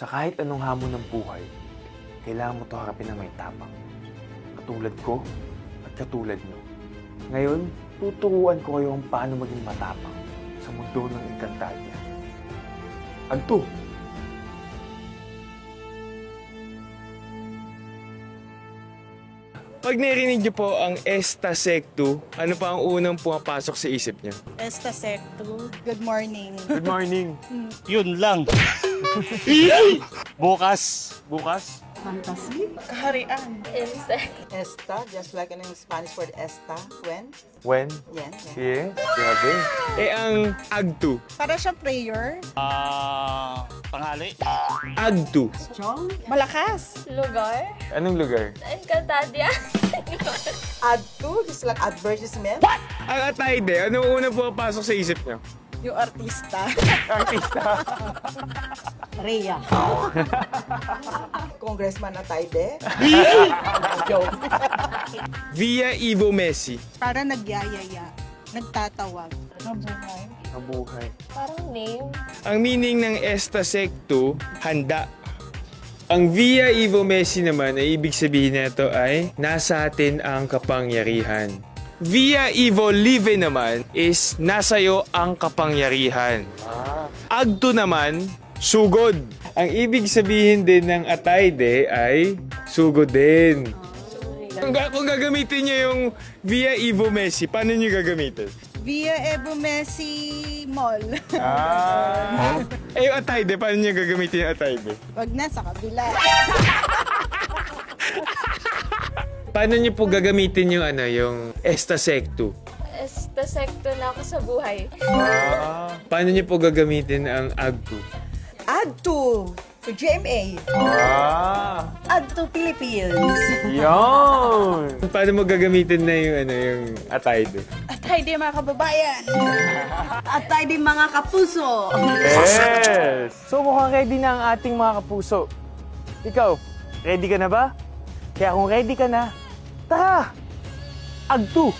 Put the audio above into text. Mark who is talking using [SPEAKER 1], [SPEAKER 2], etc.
[SPEAKER 1] Sa kahit anong hamon ng buhay, kailangan mo ito harapin ng may tapang. Katulad ko at katulad nyo. Ngayon, tuturuan ko kayo kung paano maging matapang sa mundo ng Encantadia. Agto!
[SPEAKER 2] Pag narinig niyo po ang Esta Sectu, ano pa ang unang pumapasok sa isip niyo?
[SPEAKER 3] Esta Sectu, good morning.
[SPEAKER 1] Good morning!
[SPEAKER 4] Yun lang. Bukas.
[SPEAKER 1] Bukas?
[SPEAKER 3] Fantasy? Kaharian.
[SPEAKER 5] Insect.
[SPEAKER 6] Esta, just like in Spanish word esta, when?
[SPEAKER 1] When?
[SPEAKER 6] Yan.
[SPEAKER 1] Yeah, grabe.
[SPEAKER 2] Ang Agtu.
[SPEAKER 3] Para siya prayer.
[SPEAKER 4] Tanghali.
[SPEAKER 2] Agtu.
[SPEAKER 3] Strong. Malakas.
[SPEAKER 5] Lugar.
[SPEAKER 1] Anong lugar?
[SPEAKER 5] Encantadia.
[SPEAKER 6] Add to, just like advertisement.
[SPEAKER 2] Ang Atayde, ano unang pumapasok sa isip niyo?
[SPEAKER 3] Yung artista.
[SPEAKER 1] Artista!
[SPEAKER 3] Rhea.
[SPEAKER 6] Congressman Atayde.
[SPEAKER 2] Via Evo Messi.
[SPEAKER 3] Para nagyayaya. Nagtatawag. Nabuhay.
[SPEAKER 1] Mabuhay.
[SPEAKER 5] Parang name.
[SPEAKER 2] Ang meaning ng Esta Sectu, handa. Ang Via Evo Messi naman ay ibig sabihin nito ay nasa atin ang kapangyarihan. Via Evo Live naman is nasa'yo ang kapangyarihan. Agto naman, sugod. Ang ibig sabihin din ng Atayde ay sugod din. Kung gagamitin niyo yung Via Evo Messi, paano niyo gagamitin?
[SPEAKER 3] Via Evo Messi Mall.
[SPEAKER 2] Yung Atayde, paano niyo gagamitin yung Atayde?
[SPEAKER 3] Wag na sa kabila.
[SPEAKER 2] Paano niyo po gagamitin yung yung Esta Sectu?
[SPEAKER 5] Esta Sectu na ako sa buhay.
[SPEAKER 2] Paano niyo po gagamitin ang Agtu?
[SPEAKER 6] Add to GMA. Add to Philippines.
[SPEAKER 1] Yon!
[SPEAKER 2] Paano mo gagamitin na yung Atayde?
[SPEAKER 3] At tayo din mga kababayan. At tayo din mga kapuso.
[SPEAKER 1] Yes! So mukhang ready na ang ating mga kapuso. Ikaw, ready ka na ba? Kaya kung ready ka na, tara! Agto!